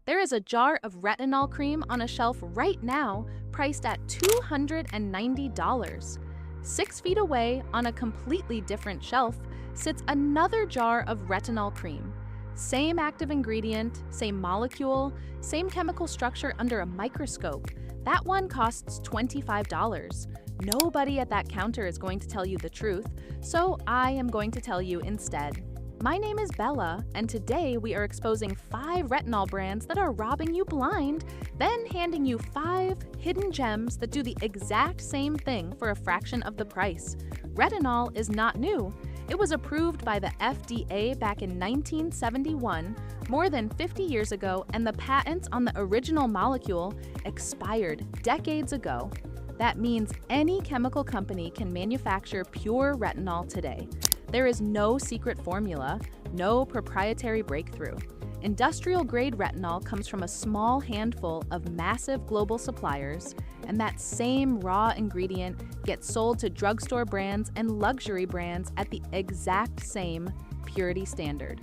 There is a jar of retinol cream on a shelf right now priced at $290. 6 feet away, on a completely different shelf, sits another jar of retinol cream. Same active ingredient, same molecule, same chemical structure under a microscope. That one costs $25. Nobody at that counter is going to tell you the truth, so I am going to tell you instead. My name is Bella, and today we are exposing 5 retinol brands that are robbing you blind, then handing you 5 hidden gems that do the exact same thing for a fraction of the price. Retinol is not new. It was approved by the FDA back in 1971, more than 50 years ago, and the patents on the original molecule expired decades ago. That means any chemical company can manufacture pure retinol today. There is no secret formula, no proprietary breakthrough. Industrial-grade retinol comes from a small handful of massive global suppliers, and that same raw ingredient gets sold to drugstore brands and luxury brands at the exact same purity standard.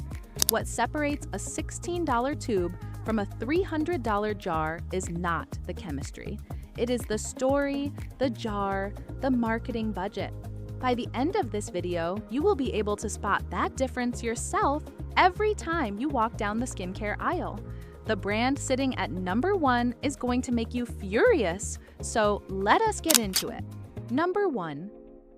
What separates a $16 tube from a $300 jar is not the chemistry. It is the story, the jar, the marketing budget. By the end of this video, you will be able to spot that difference yourself every time you walk down the skincare aisle. The brand sitting at number 1 is going to make you furious, so let us get into it. Number 1.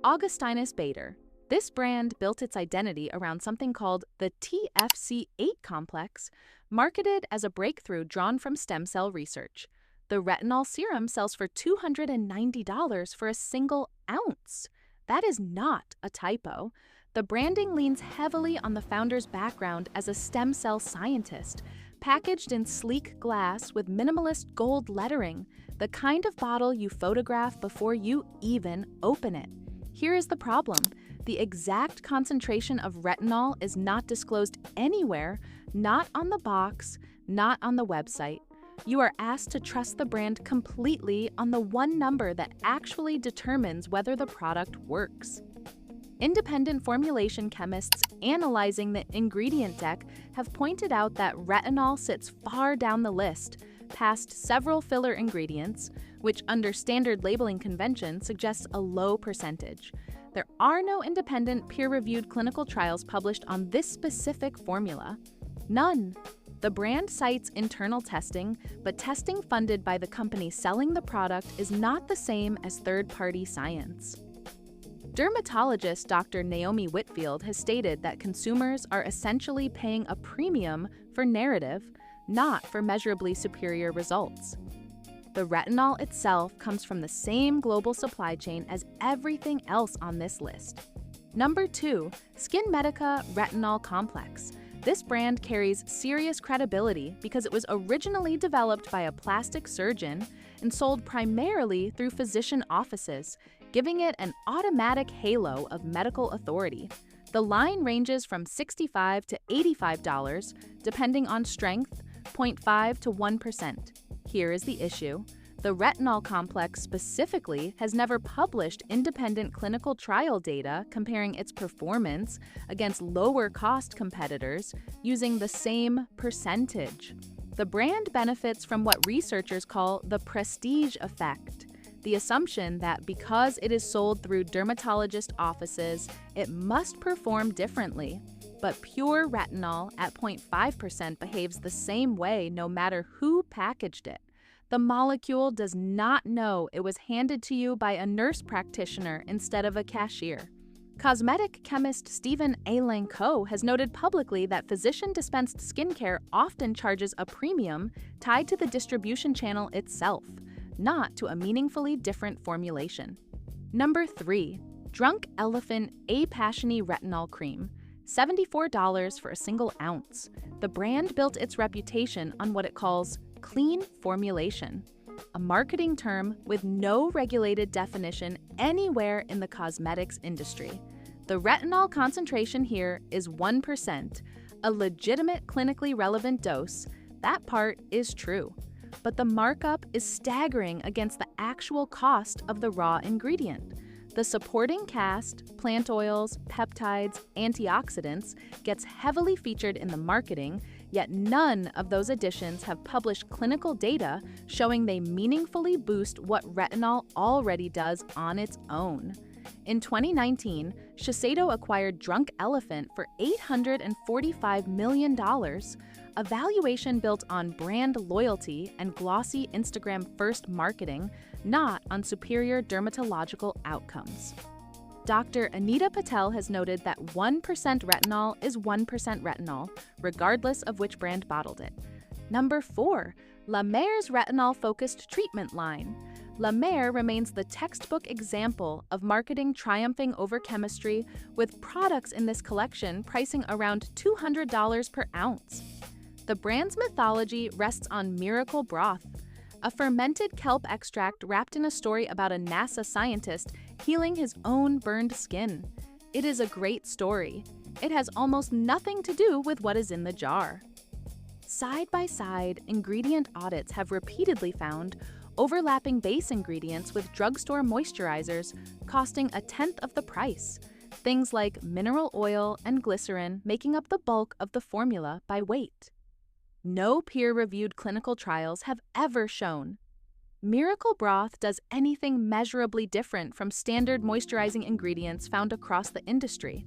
Augustinus Bader. This brand built its identity around something called the TFC8 complex, marketed as a breakthrough drawn from stem cell research. The retinol serum sells for $290 for a single ounce. That is not a typo. The branding leans heavily on the founder's background as a stem cell scientist, packaged in sleek glass with minimalist gold lettering, the kind of bottle you photograph before you even open it. Here is the problem. The exact concentration of retinol is not disclosed anywhere, not on the box, not on the website. You are asked to trust the brand completely on the one number that actually determines whether the product works. Independent formulation chemists analyzing the ingredient deck have pointed out that retinol sits far down the list, past several filler ingredients, which under standard labeling convention suggests a low percentage. There are no independent peer-reviewed clinical trials published on this specific formula. None. The brand cites internal testing, but testing funded by the company selling the product is not the same as third-party science. Dermatologist Dr. Naomi Whitfield has stated that consumers are essentially paying a premium for narrative, not for measurably superior results. The retinol itself comes from the same global supply chain as everything else on this list. Number 2. SkinMedica Retinol Complex. This brand carries serious credibility because it was originally developed by a plastic surgeon and sold primarily through physician offices, giving it an automatic halo of medical authority. The line ranges from $65 to $85, depending on strength, 0.5 to 1%. Here is the issue. The retinol complex specifically has never published independent clinical trial data comparing its performance against lower-cost competitors using the same percentage. The brand benefits from what researchers call the prestige effect, the assumption that because it is sold through dermatologist offices, it must perform differently. But pure retinol at 0.5% behaves the same way no matter who packaged it. The molecule does not know it was handed to you by a nurse practitioner instead of a cashier. Cosmetic chemist Stephen A. Lanco has noted publicly that physician-dispensed skincare often charges a premium tied to the distribution channel itself, not to a meaningfully different formulation. Number 3. Drunk Elephant A-Passiony Retinol Cream. $74 for a single ounce. The brand built its reputation on what it calls clean formulation, a marketing term with no regulated definition anywhere in the cosmetics industry. The retinol concentration here is 1%, a legitimate clinically relevant dose. That part is true. But the markup is staggering against the actual cost of the raw ingredient. The supporting cast, plant oils, peptides, antioxidants, gets heavily featured in the marketing, Yet none of those additions have published clinical data showing they meaningfully boost what retinol already does on its own. In 2019, Shiseido acquired Drunk Elephant for $845 million, a valuation built on brand loyalty and glossy Instagram-first marketing, not on superior dermatological outcomes. Dr. Anita Patel has noted that 1% retinol is 1% retinol, regardless of which brand bottled it. Number 4. La Mer's retinol-focused treatment line. La Mer remains the textbook example of marketing triumphing over chemistry, with products in this collection pricing around $200 per ounce. The brand's mythology rests on Miracle Broth, a fermented kelp extract wrapped in a story about a NASA scientist healing his own burned skin. It is a great story. It has almost nothing to do with what is in the jar. Side by side, ingredient audits have repeatedly found overlapping base ingredients with drugstore moisturizers costing a tenth of the price. Things like mineral oil and glycerin making up the bulk of the formula by weight. No peer-reviewed clinical trials have ever shown Miracle Broth does anything measurably different from standard moisturizing ingredients found across the industry.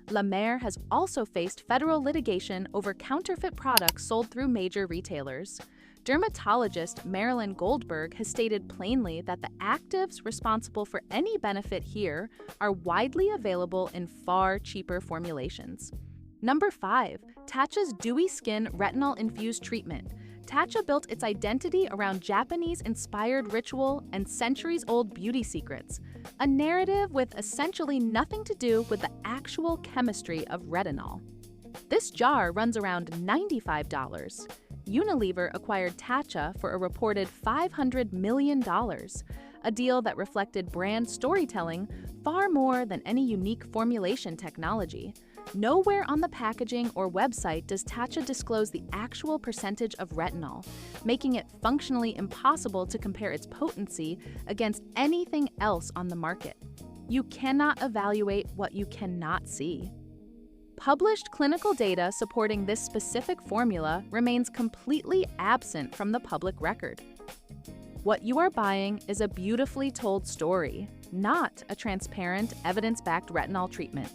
La Mer has also faced federal litigation over counterfeit products sold through major retailers. Dermatologist Marilyn Goldberg has stated plainly that the actives responsible for any benefit here are widely available in far cheaper formulations. Number 5. Tatcha's Dewy Skin Retinol-Infused Treatment. Tatcha built its identity around Japanese-inspired ritual and centuries-old beauty secrets, a narrative with essentially nothing to do with the actual chemistry of retinol. This jar runs around $95. Unilever acquired Tatcha for a reported $500 million, a deal that reflected brand storytelling far more than any unique formulation technology. Nowhere on the packaging or website does Tatcha disclose the actual percentage of retinol, making it functionally impossible to compare its potency against anything else on the market. You cannot evaluate what you cannot see. Published clinical data supporting this specific formula remains completely absent from the public record. What you are buying is a beautifully told story, not a transparent, evidence-backed retinol treatment.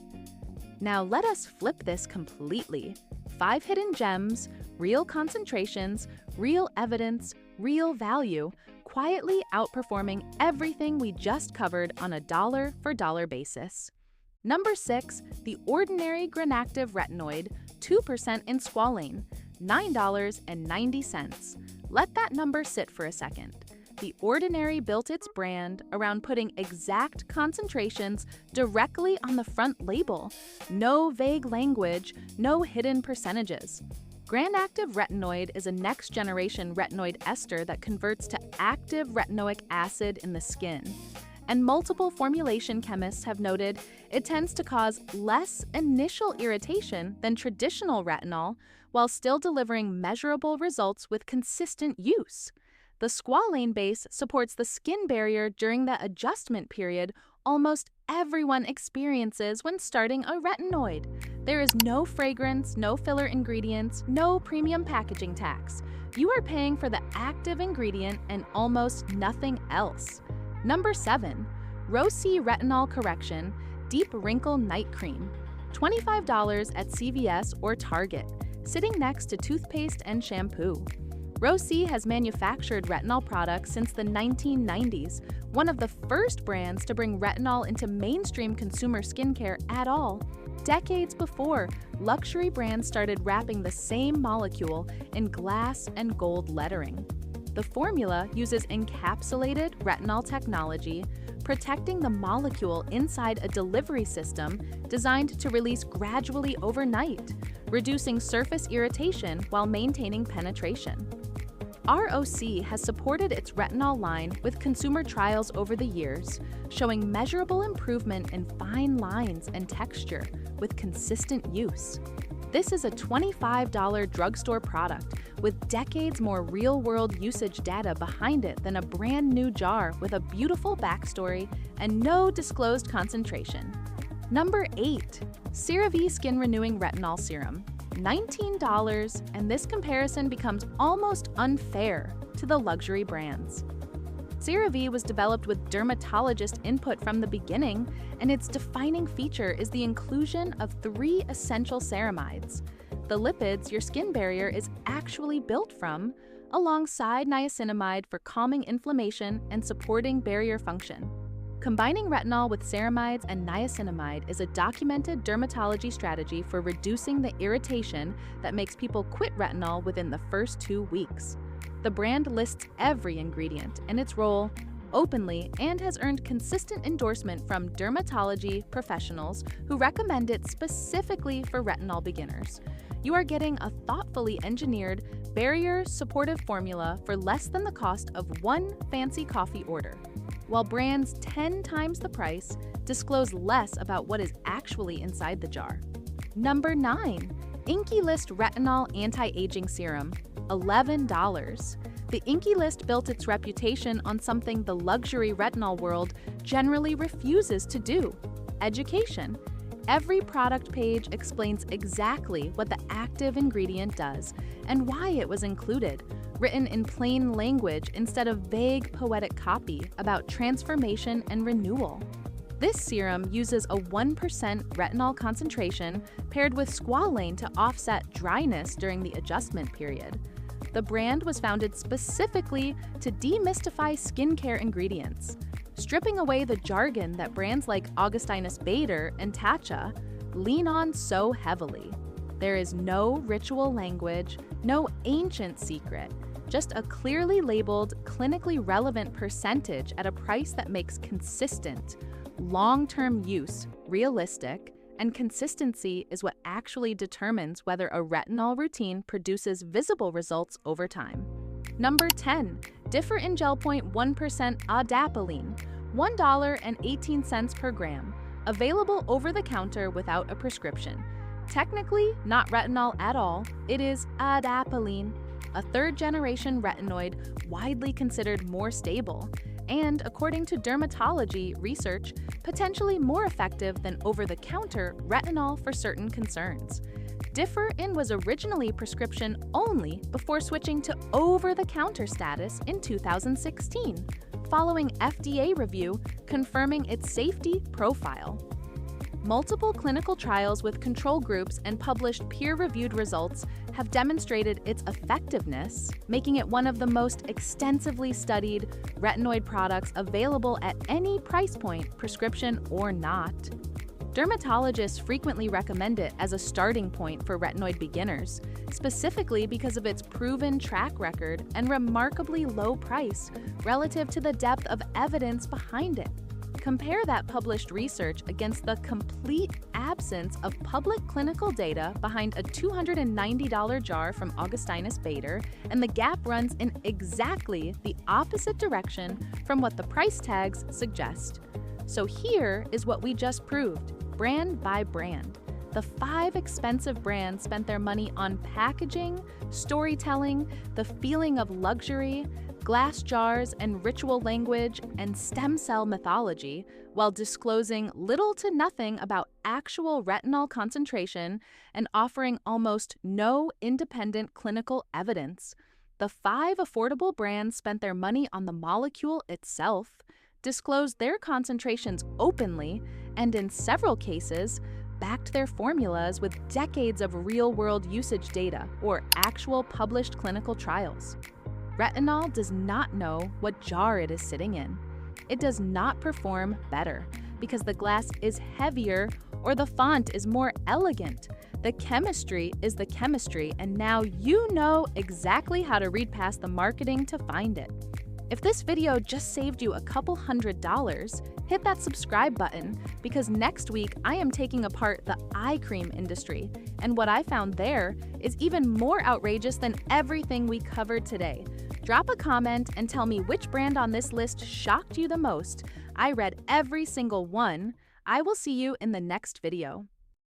Now let us flip this completely. 5 hidden gems, real concentrations, real evidence, real value, quietly outperforming everything we just covered on a dollar-for-dollar basis. Number 6, the Ordinary Granactive Retinoid, 2% in squalane, $9.90. Let that number sit for a second. The Ordinary built its brand around putting exact concentrations directly on the front label. No vague language, no hidden percentages. Granactive Retinoid is a next-generation retinoid ester that converts to active retinoic acid in the skin. And multiple formulation chemists have noted it tends to cause less initial irritation than traditional retinol, while still delivering measurable results with consistent use. The squalane base supports the skin barrier during the adjustment period almost everyone experiences when starting a retinoid. There is no fragrance, no filler ingredients, no premium packaging tax. You are paying for the active ingredient and almost nothing else. Number 7, Rosy Retinol Correction Deep Wrinkle Night Cream, $25 at CVS or Target, sitting next to toothpaste and shampoo. Rosy has manufactured retinol products since the 1990s, one of the first brands to bring retinol into mainstream consumer skincare at all. Decades before, luxury brands started wrapping the same molecule in glass and gold lettering. The formula uses encapsulated retinol technology, protecting the molecule inside a delivery system designed to release gradually overnight, reducing surface irritation while maintaining penetration. ROC has supported its retinol line with consumer trials over the years, showing measurable improvement in fine lines and texture with consistent use. This is a $25 drugstore product with decades more real-world usage data behind it than a brand new jar with a beautiful backstory and no disclosed concentration. Number 8, CeraVe Skin Renewing Retinol Serum, $19, and this comparison becomes almost unfair to the luxury brands. CeraVe was developed with dermatologist input from the beginning, and its defining feature is the inclusion of 3 essential ceramides, the lipids your skin barrier is actually built from, alongside niacinamide for calming inflammation and supporting barrier function. Combining retinol with ceramides and niacinamide is a documented dermatology strategy for reducing the irritation that makes people quit retinol within the first 2 weeks. The brand lists every ingredient and its role openly and has earned consistent endorsement from dermatology professionals who recommend it specifically for retinol beginners. You are getting a thoughtfully engineered, barrier-supportive formula for less than the cost of one fancy coffee order, while brands 10 times the price disclose less about what is actually inside the jar. Number 9. Inky List Retinol Anti-Aging Serum, $11. The Inky List built its reputation on something the luxury retinol world generally refuses to do: education. Every product page explains exactly what the active ingredient does and why it was included, written in plain language instead of vague poetic copy about transformation and renewal. This serum uses a 1% retinol concentration paired with squalane to offset dryness during the adjustment period. The brand was founded specifically to demystify skincare ingredients, stripping away the jargon that brands like Augustinus Bader and Tatcha lean on so heavily. There is no ritual language, no ancient secret, just a clearly labeled, clinically relevant percentage at a price that makes consistent, long-term use realistic, and consistency is what actually determines whether a retinol routine produces visible results over time. Number 10. Differ in Gel Point 1% Adapalene, $1.18 per gram, available over the counter without a prescription. Technically not retinol at all, it is adapalene, a third-generation retinoid widely considered more stable, and according to dermatology research, potentially more effective than over-the-counter retinol for certain concerns. Differ-In was originally prescription only before switching to over-the-counter status in 2016, following FDA review confirming its safety profile. Multiple clinical trials with control groups and published peer-reviewed results have demonstrated its effectiveness, making it one of the most extensively studied retinoid products available at any price point, prescription or not. Dermatologists frequently recommend it as a starting point for retinoid beginners, specifically because of its proven track record and remarkably low price relative to the depth of evidence behind it. Compare that published research against the complete absence of public clinical data behind a $290 jar from Augustinus Bader, and the gap runs in exactly the opposite direction from what the price tags suggest. So here is what we just proved, brand by brand. The 5 expensive brands spent their money on packaging, storytelling, the feeling of luxury, glass jars and ritual language, and stem cell mythology, while disclosing little to nothing about actual retinol concentration and offering almost no independent clinical evidence. The 5 affordable brands spent their money on the molecule itself, disclosed their concentrations openly, and in several cases, backed their formulas with decades of real-world usage data or actual published clinical trials. Retinol does not know what jar it is sitting in. It does not perform better because the glass is heavier or the font is more elegant. The chemistry is the chemistry, and now you know exactly how to read past the marketing to find it. If this video just saved you a couple $100, hit that subscribe button, because next week I am taking apart the eye cream industry, and what I found there is even more outrageous than everything we covered today. Drop a comment and tell me which brand on this list shocked you the most. I read every single one. I will see you in the next video.